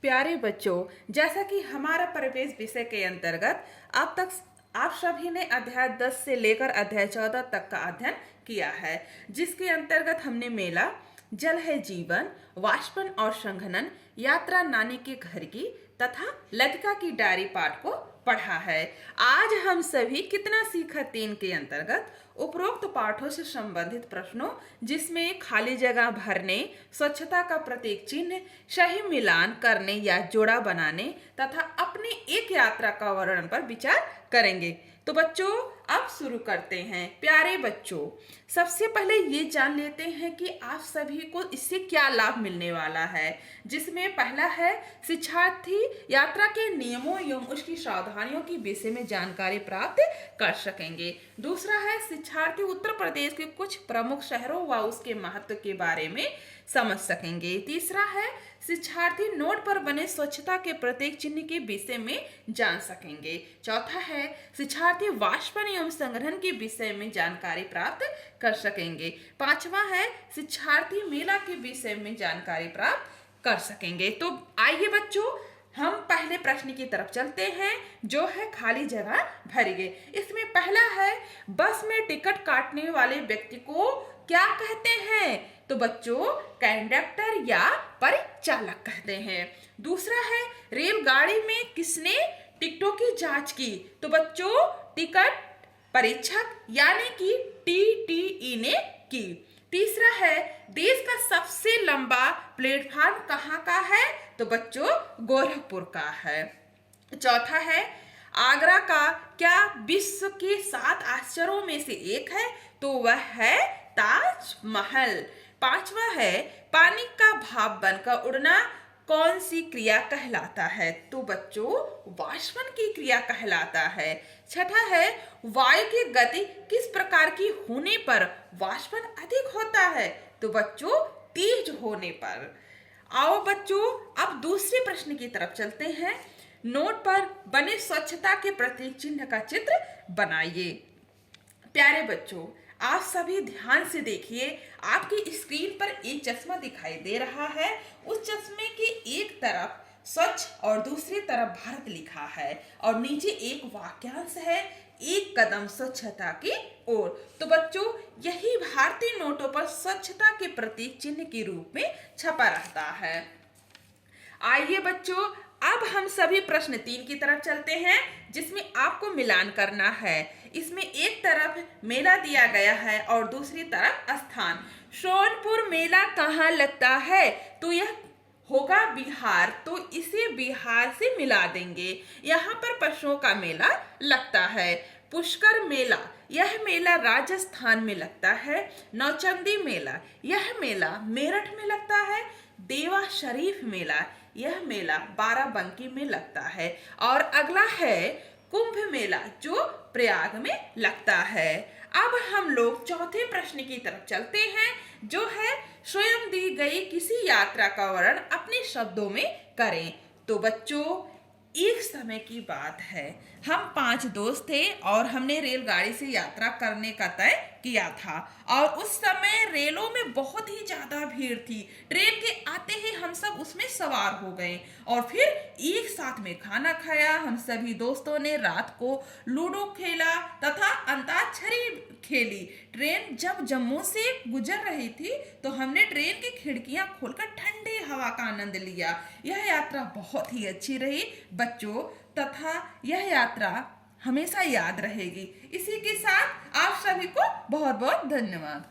प्यारे बच्चों, जैसा कि हमारा परिवेश विषय के अंतर्गत अब तक आप सभी ने अध्याय 10 से लेकर अध्याय 14 तक का अध्ययन किया है, जिसके अंतर्गत हमने मेला, जल है जीवन, वाष्पन और संघनन, यात्रा नानी के घर की तथा लतिका की डायरी पाठ को पढ़ा है। आज हम सभी कितना सीखा 3 के अंतर्गत उपरोक्त पाठों से संबंधित प्रश्नों, जिसमें खाली जगह भरने, स्वच्छता का प्रतीक चिन्ह, सही मिलान करने या जोड़ा बनाने तथा अपनी एक यात्रा का वर्णन पर विचार करेंगे। तो बच्चों, अब शुरू करते हैं। प्यारे बच्चों, सबसे पहले ये जान लेते हैं कि आप सभी को इससे क्या लाभ मिलने वाला है, जिसमें पहला है शिक्षार्थी यात्रा के नियमों एवं उसकी सावधानियों के विषय में जानकारी प्राप्त कर सकेंगे। दूसरा है शिक्षार्थी उत्तर प्रदेश के कुछ प्रमुख शहरों व उसके महत्व के बारे में समझ सकेंगे। तीसरा है शिक्षार्थी नोट पर बने स्वच्छता के प्रतीक चिन्ह के विषय में जान सकेंगे। चौथा है शिक्षार्थी वाष्पन एवं संग्रहण के विषय में जानकारी प्राप्त कर सकेंगे। पांचवा है शिक्षार्थी मेला के विषय में जानकारी प्राप्त कर सकेंगे। तो आइए बच्चों, हम पहले प्रश्न की तरफ चलते हैं, जो है खाली जगह भरिए। इसमें पहला है बस में टिकट काटने वाले व्यक्ति को क्या कहते हैं? तो बच्चों, कंडक्टर या परिचालक कहते हैं। दूसरा है रेलगाड़ी में किसने टिकटों की जांच की? तो बच्चों, टिकट परीक्षक यानी कि टीटीई ने की। तीसरा है देश का सबसे लंबा प्लेटफार्म कहाँ का है? तो बच्चों, गोरखपुर का है। चौथा है आगरा का क्या विश्व के 7 आश्चर्यों में से एक है? तो वह है ताजमहल। पांचवा है पानी का भाप बनकर उड़ना कौन सी क्रिया कहलाता है? तो बच्चों, वाष्पन की क्रिया कहलाता है। छठा है वायु की गति किस प्रकार की होने पर वाष्पन अधिक होता है? तो बच्चों, तेज होने पर। आओ बच्चों, अब दूसरे प्रश्न की तरफ चलते हैं। नोट पर बने स्वच्छता के प्रतीक चिन्ह का चित्र बनाइए। प्यारे बच्चों, आप सभी ध्यान से देखिए। आपकी स्क्रीन पर एक चश्मा दिखाई दे रहा है। उस चश्मे के एक तरफ स्वच्छ और दूसरी तरफ भारत लिखा है और नीचे एक वाक्यांश है, एक कदम स्वच्छता की ओर। तो बच्चों, यही भारतीय नोटों पर स्वच्छता के प्रतीक चिन्ह के रूप में छपा रहता है। आइए बच्चों, अब हम सभी प्रश्न 3 की तरफ चलते हैं, जिसमें आपको मिलान करना है। इसमें एक तरफ मेला दिया गया है और दूसरी तरफ स्थान। सोनपुर मेला कहाँ लगता है? तो यह होगा बिहार, तो इसे बिहार से मिला देंगे। यहाँ पर पशुओं का मेला लगता है। पुष्कर मेला, यह मेला राजस्थान में लगता है। नौचंदी मेला, यह मेला मेरठ में लगता है। देवा शरीफ मेला, यह मेला बाराबंकी में लगता है। और अगला है कुंभ मेला, जो प्रयाग में लगता है। अब हम लोग चौथे प्रश्न की तरफ चलते हैं, जो है स्वयं दी गई किसी यात्रा का वर्णन अपने शब्दों में करें। तो बच्चों, एक समय की बात है, हम 5 दोस्त थे और हमने रेलगाड़ी से यात्रा करने का तय किया था। और उस समय रेलों में बहुत ही ज्यादा भीड़ थी। ट्रेन के आते ही हम सब उसमें सवार हो गए और फिर एक साथ में खाना खाया। हम सभी दोस्तों ने रात को लूडो खेला तथा अंताक्षरी खेली। ट्रेन जब जम्मू से गुजर रही थी तो हमने ट्रेन की खिड़कियां खोलकर ठंडी हवा का आनंद लिया। यह यात्रा बहुत ही अच्छी रही बच्चों, तथा यह यात्रा हमेशा याद रहेगी। इसी के साथ आप सभी को बहुत बहुत धन्यवाद।